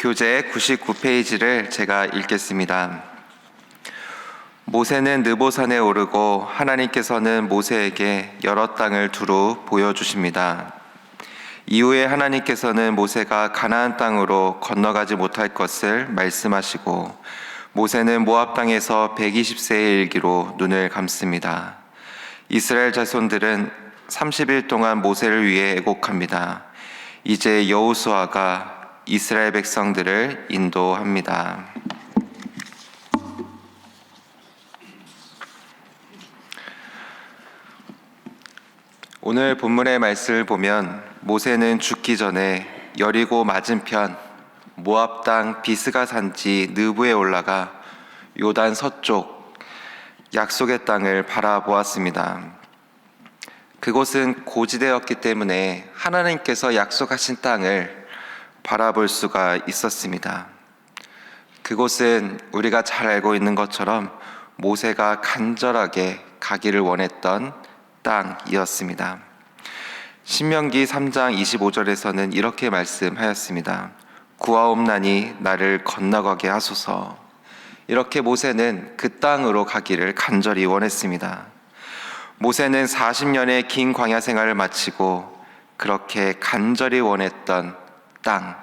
교재 99페이지를 제가 읽겠습니다. 모세는 느보산에 오르고 하나님께서는 모세에게 여러 땅을 두루 보여주십니다. 이후에 하나님께서는 모세가 가나안 땅으로 건너가지 못할 것을 말씀하시고 모세는 모압 땅에서 120세의 일기로 눈을 감습니다. 이스라엘 자손들은 30일 동안 모세를 위해 애곡합니다. 이제 여호수아가 이스라엘 백성들을 인도합니다. 오늘 본문의 말씀을 보면 모세는 죽기 전에 여리고 맞은편 모압 땅 비스가 산지 느부에 올라가 요단 서쪽 약속의 땅을 바라보았습니다. 그곳은 고지대였기 때문에 하나님께서 약속하신 땅을 바라볼 수가 있었습니다. 그곳은 우리가 잘 알고 있는 것처럼 모세가 간절하게 가기를 원했던 땅이었습니다. 신명기 3장 25절에서는 이렇게 말씀하였습니다. 구하옵나니 나를 건너가게 하소서. 이렇게 모세는 그 땅으로 가기를 간절히 원했습니다. 모세는 40년의 긴 광야 생활을 마치고 그렇게 간절히 원했던 땅,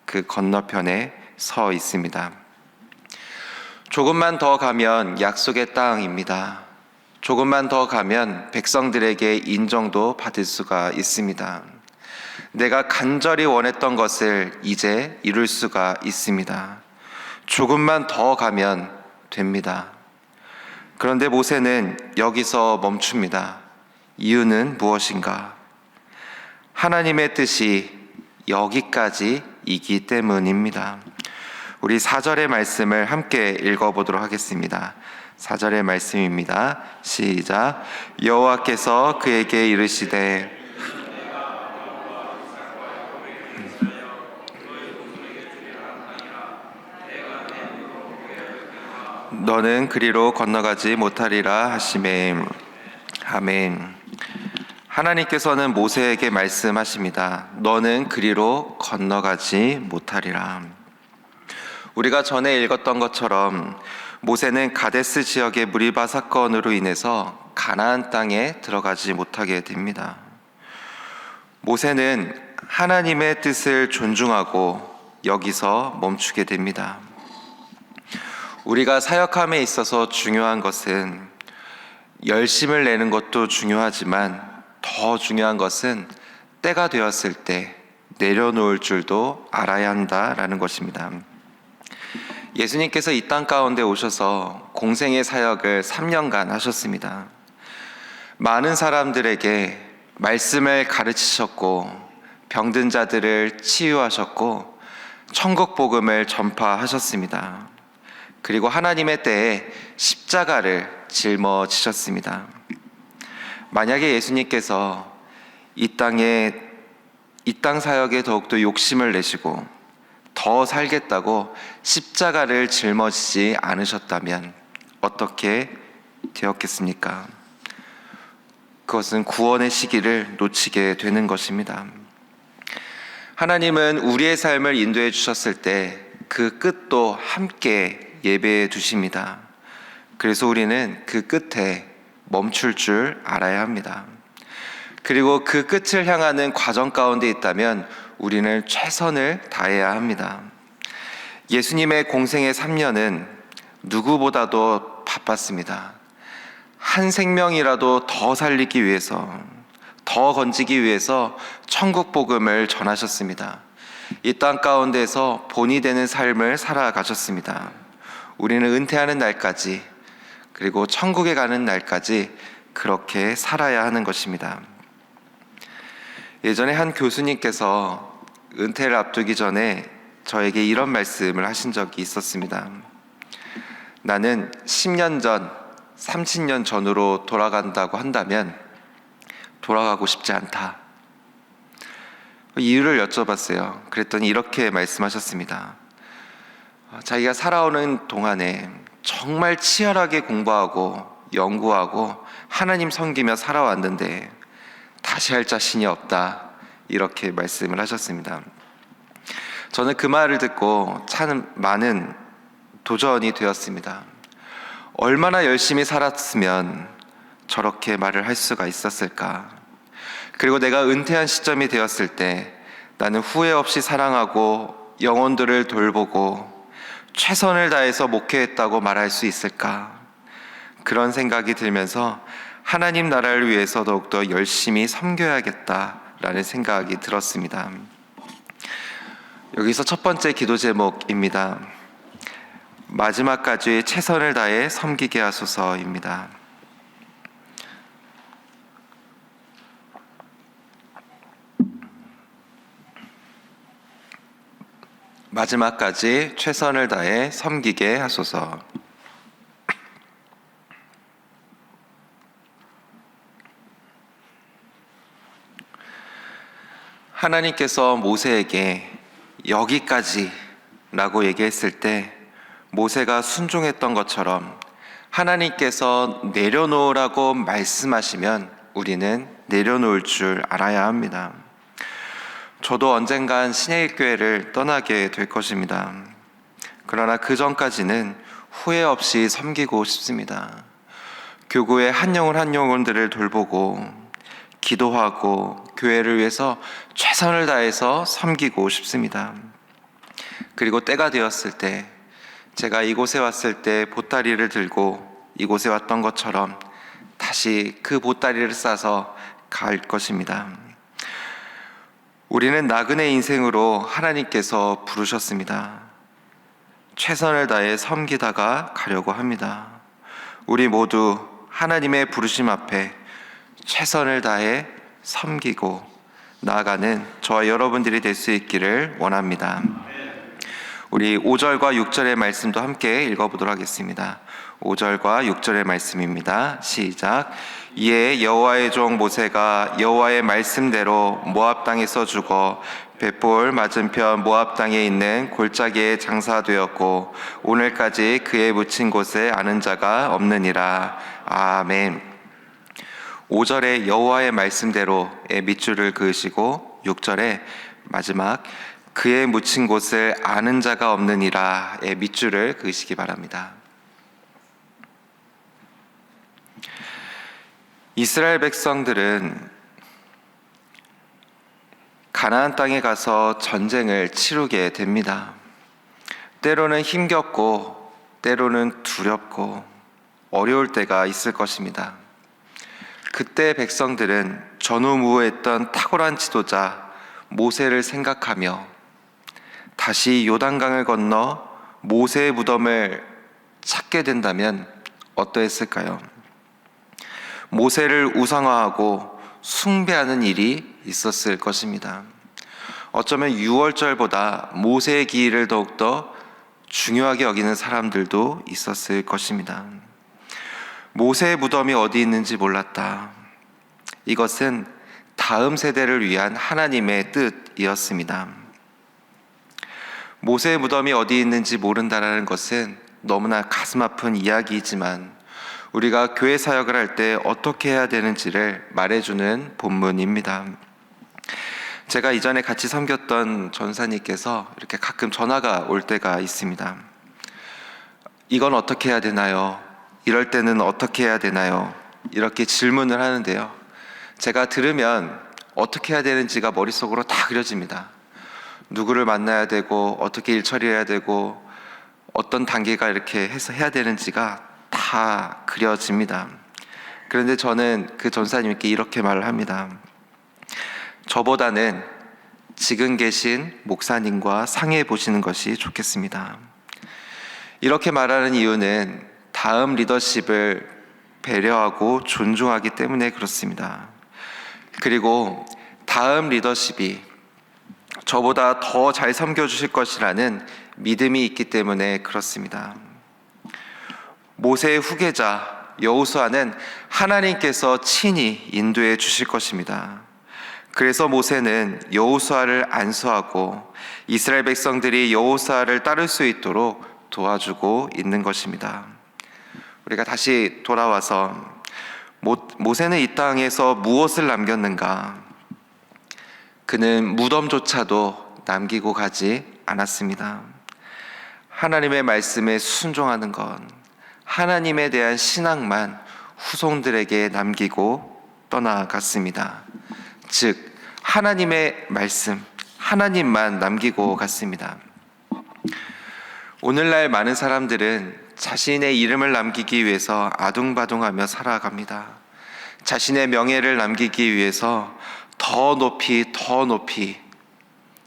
그 건너편에 서 있습니다. 조금만 더 가면 약속의 땅입니다. 조금만 더 가면 백성들에게 인정도 받을 수가 있습니다. 내가 간절히 원했던 것을 이제 이룰 수가 있습니다. 조금만 더 가면 됩니다. 그런데 모세는 여기서 멈춥니다. 이유는 무엇인가? 하나님의 뜻이 여기까지이기 때문입니다. 우리 4절의 말씀을 함께 읽어보도록 하겠습니다. 4절의 말씀입니다. 시작. 여호와께서 그에게 이르시되 너는 그리로 건너가지 못하리라 하시매. 아멘. 하나님께서는 모세에게 말씀하십니다. 너는 그리로 건너가지 못하리라. 우리가 전에 읽었던 것처럼 모세는 가데스 지역의 무리바 사건으로 인해서 가나안 땅에 들어가지 못하게 됩니다. 모세는 하나님의 뜻을 존중하고 여기서 멈추게 됩니다. 우리가 사역함에 있어서 중요한 것은 열심을 내는 것도 중요하지만 더 중요한 것은 때가 되었을 때 내려놓을 줄도 알아야 한다라는 것입니다. 예수님께서 이 땅 가운데 오셔서 공생의 사역을 3년간 하셨습니다. 많은 사람들에게 말씀을 가르치셨고 병든 자들을 치유하셨고 천국 복음을 전파하셨습니다. 그리고 하나님의 때에 십자가를 짊어지셨습니다. 만약에 예수님께서 이 땅 사역에 더욱더 욕심을 내시고 더 살겠다고 십자가를 짊어지지 않으셨다면 어떻게 되었겠습니까? 그것은 구원의 시기를 놓치게 되는 것입니다. 하나님은 우리의 삶을 인도해 주셨을 때 그 끝도 함께 예배해 두십니다. 그래서 우리는 그 끝에 멈출 줄 알아야 합니다. 그리고 그 끝을 향하는 과정 가운데 있다면 우리는 최선을 다해야 합니다. 예수님의 공생의 3년은 누구보다도 바빴습니다. 한 생명이라도 더 살리기 위해서, 더 건지기 위해서 천국 복음을 전하셨습니다. 이 땅 가운데서 본이 되는 삶을 살아가셨습니다. 우리는 은퇴하는 날까지, 그리고 천국에 가는 날까지 그렇게 살아야 하는 것입니다. 예전에 한 교수님께서 은퇴를 앞두기 전에 저에게 이런 말씀을 하신 적이 있었습니다. 나는 10년 전, 30년 전으로 돌아간다고 한다면 돌아가고 싶지 않다. 이유를 여쭤봤어요. 그랬더니 이렇게 말씀하셨습니다. 자기가 살아오는 동안에 정말 치열하게 공부하고 연구하고 하나님 섬기며 살아왔는데 다시 할 자신이 없다, 이렇게 말씀을 하셨습니다. 저는 그 말을 듣고 참 많은 도전이 되었습니다. 얼마나 열심히 살았으면 저렇게 말을 할 수가 있었을까? 그리고 내가 은퇴한 시점이 되었을 때 나는 후회 없이 사랑하고 영혼들을 돌보고 최선을 다해서 목회했다고 말할 수 있을까? 그런 생각이 들면서 하나님 나라를 위해서 더욱더 열심히 섬겨야겠다라는 생각이 들었습니다. 여기서 첫 번째 기도 제목입니다. 마지막까지 최선을 다해 섬기게 하소서입니다. 마지막까지 최선을 다해 섬기게 하소서. 하나님께서 모세에게 여기까지라고 얘기했을 때 모세가 순종했던 것처럼 하나님께서 내려놓으라고 말씀하시면 우리는 내려놓을 줄 알아야 합니다. 저도 언젠간 신해일교회를 떠나게 될 것입니다. 그러나 그 전까지는 후회 없이 섬기고 싶습니다. 교구의 한 영혼 한 영혼들을 돌보고 기도하고 교회를 위해서 최선을 다해서 섬기고 싶습니다. 그리고 때가 되었을 때 제가 이곳에 왔을 때 보따리를 들고 이곳에 왔던 것처럼 다시 그 보따리를 싸서 갈 것입니다. 우리는 나그네 인생으로 하나님께서 부르셨습니다. 최선을 다해 섬기다가 가려고 합니다. 우리 모두 하나님의 부르심 앞에 최선을 다해 섬기고 나아가는 저와 여러분들이 될 수 있기를 원합니다. 우리 5절과 6절의 말씀도 함께 읽어보도록 하겠습니다. 5절과 6절의 말씀입니다. 시작. 이에 여호와의 종 모세가 여호와의 말씀대로 모압 땅에서 죽어 벳볼 맞은편 모압 땅에 있는 골짜기에 장사되었고 오늘까지 그의 묻힌 곳을 아는 자가 없느니라. 아멘. 5절에 여호와의 말씀대로의 밑줄을 그으시고 6절에 마지막 그의 묻힌 곳을 아는 자가 없느니라의 밑줄을 그으시기 바랍니다. 이스라엘 백성들은 가나안 땅에 가서 전쟁을 치르게 됩니다. 때로는 힘겹고 때로는 두렵고 어려울 때가 있을 것입니다. 그때 백성들은 전우무했던 탁월한 지도자 모세를 생각하며 다시 요단강을 건너 모세의 무덤을 찾게 된다면 어떠했을까요? 모세를 우상화하고 숭배하는 일이 있었을 것입니다. 어쩌면 6월절보다 모세의 기일을 더욱더 중요하게 여기는 사람들도 있었을 것입니다. 모세의 무덤이 어디 있는지 몰랐다. 이것은 다음 세대를 위한 하나님의 뜻이었습니다. 모세의 무덤이 어디 있는지 모른다라는 것은 너무나 가슴 아픈 이야기이지만 우리가 교회 사역을 할 때 어떻게 해야 되는지를 말해주는 본문입니다. 제가 이전에 같이 섬겼던 전사님께서 이렇게 가끔 전화가 올 때가 있습니다. 이건 어떻게 해야 되나요? 이럴 때는 어떻게 해야 되나요? 이렇게 질문을 하는데요. 제가 들으면 어떻게 해야 되는지가 머릿속으로 다 그려집니다. 누구를 만나야 되고 어떻게 일 처리해야 되고 어떤 단계가 이렇게 해서 해야 되는지가 다 그려집니다. 그런데 저는 그 전사님께 이렇게 말을 합니다. 저보다는 지금 계신 목사님과 상의해 보시는 것이 좋겠습니다. 이렇게 말하는 이유는 다음 리더십을 배려하고 존중하기 때문에 그렇습니다. 그리고 다음 리더십이 저보다 더 잘 섬겨주실 것이라는 믿음이 있기 때문에 그렇습니다. 모세의 후계자 여호수아는 하나님께서 친히 인도해 주실 것입니다. 그래서 모세는 여호수아를 안수하고 이스라엘 백성들이 여호수아를 따를 수 있도록 도와주고 있는 것입니다. 우리가 다시 돌아와서 모세는 이 땅에서 무엇을 남겼는가? 그는 무덤조차도 남기고 가지 않았습니다. 하나님의 말씀에 순종하는 것, 하나님에 대한 신앙만 후손들에게 남기고 떠나갔습니다. 즉 하나님의 말씀, 하나님만 남기고 갔습니다. 오늘날 많은 사람들은 자신의 이름을 남기기 위해서 아둥바둥하며 살아갑니다. 자신의 명예를 남기기 위해서 더 높이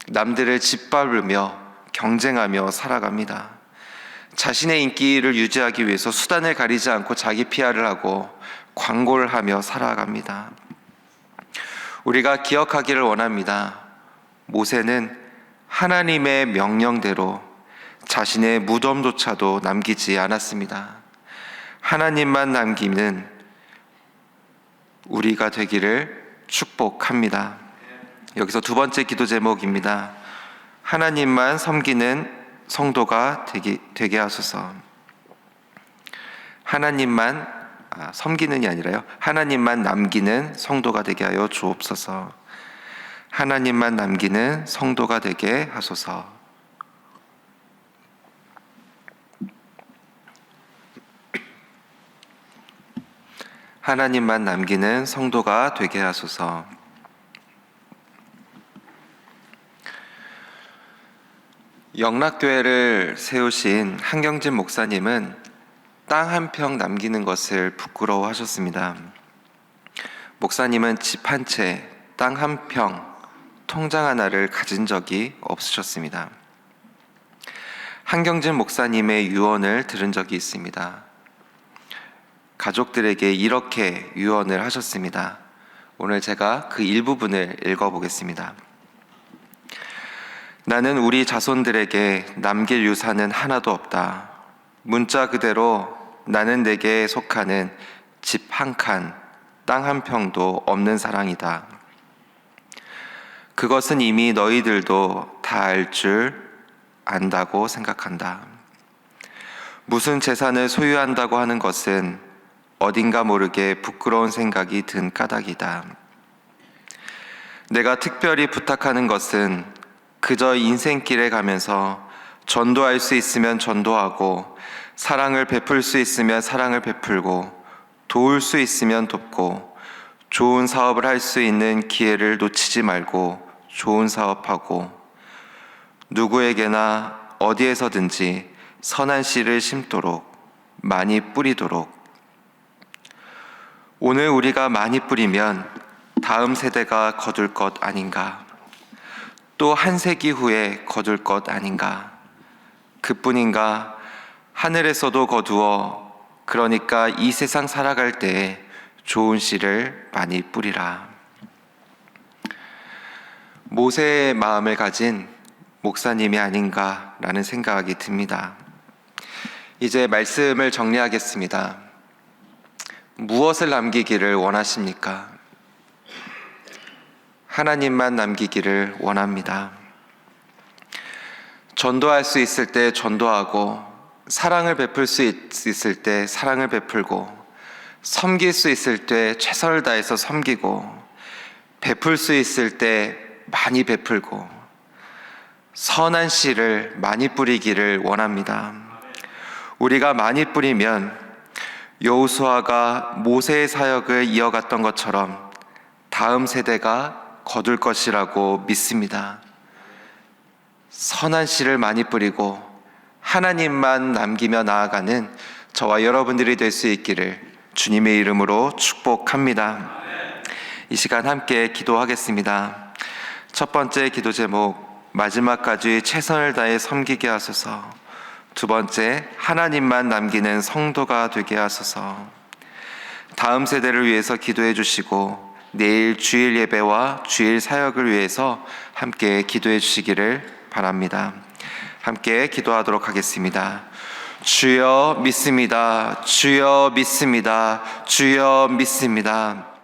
남들을 짓밟으며 경쟁하며 살아갑니다. 자신의 인기를 유지하기 위해서 수단을 가리지 않고 자기 PR을 하고 광고를 하며 살아갑니다. 우리가 기억하기를 원합니다. 모세는 하나님의 명령대로 자신의 무덤조차도 남기지 않았습니다. 하나님만 남기는 우리가 되기를 축복합니다. 여기서 두 번째 기도 제목입니다. 하나님만 섬기는 성도가 되게 하소서. 하나님만 섬기는이 아니라요, 하나님만 남기는 성도가 되게 하여 주옵소서. 하나님만 남기는 성도가 되게 하소서. 하나님만 남기는 성도가 되게 하소서. 영락교회를 세우신 한경진 목사님은 땅 한 평 남기는 것을 부끄러워하셨습니다. 목사님은 집 한 채, 땅 한 평, 통장 하나를 가진 적이 없으셨습니다. 한경진 목사님의 유언을 들은 적이 있습니다. 가족들에게 이렇게 유언을 하셨습니다. 오늘 제가 그 일부분을 읽어보겠습니다. 나는 우리 자손들에게 남길 유산은 하나도 없다. 문자 그대로 나는 내게 속하는 집 한 칸, 땅 한 평도 없는 사랑이다. 그것은 이미 너희들도 다 알 줄 안다고 생각한다. 무슨 재산을 소유한다고 하는 것은 어딘가 모르게 부끄러운 생각이 든 까닭이다. 내가 특별히 부탁하는 것은 그저 인생길에 가면서 전도할 수 있으면 전도하고, 사랑을 베풀 수 있으면 사랑을 베풀고, 도울 수 있으면 돕고, 좋은 사업을 할 수 있는 기회를 놓치지 말고 좋은 사업하고, 누구에게나 어디에서든지 선한 씨를 심도록, 많이 뿌리도록. 오늘 우리가 많이 뿌리면 다음 세대가 거둘 것 아닌가? 또 한 세기 후에 거둘 것 아닌가? 그뿐인가? 하늘에서도 거두어, 그러니까 이 세상 살아갈 때에 좋은 씨를 많이 뿌리라. 모세의 마음을 가진 목사님이 아닌가라는 생각이 듭니다. 이제 말씀을 정리하겠습니다. 무엇을 남기기를 원하십니까? 하나님만 남기기를 원합니다. 전도할 수 있을 때 전도하고, 사랑을 베풀 수 있을 때 사랑을 베풀고, 섬길 수 있을 때 최선을 다해서 섬기고, 베풀 수 있을 때 많이 베풀고, 선한 씨를 많이 뿌리기를 원합니다. 우리가 많이 뿌리면 여호수아가 모세의 사역을 이어갔던 것처럼 다음 세대가 거둘 것이라고 믿습니다. 선한 씨를 많이 뿌리고 하나님만 남기며 나아가는 저와 여러분들이 될 수 있기를 주님의 이름으로 축복합니다. 이 시간 함께 기도하겠습니다. 첫 번째 기도 제목, 마지막까지 최선을 다해 섬기게 하소서. 두 번째, 하나님만 남기는 성도가 되게 하소서. 다음 세대를 위해서 기도해 주시고, 내일 주일 예배와 주일 사역을 위해서 함께 기도해 주시기를 바랍니다. 함께 기도하도록 하겠습니다. 주여 믿습니다. 주여 믿습니다. 주여 믿습니다.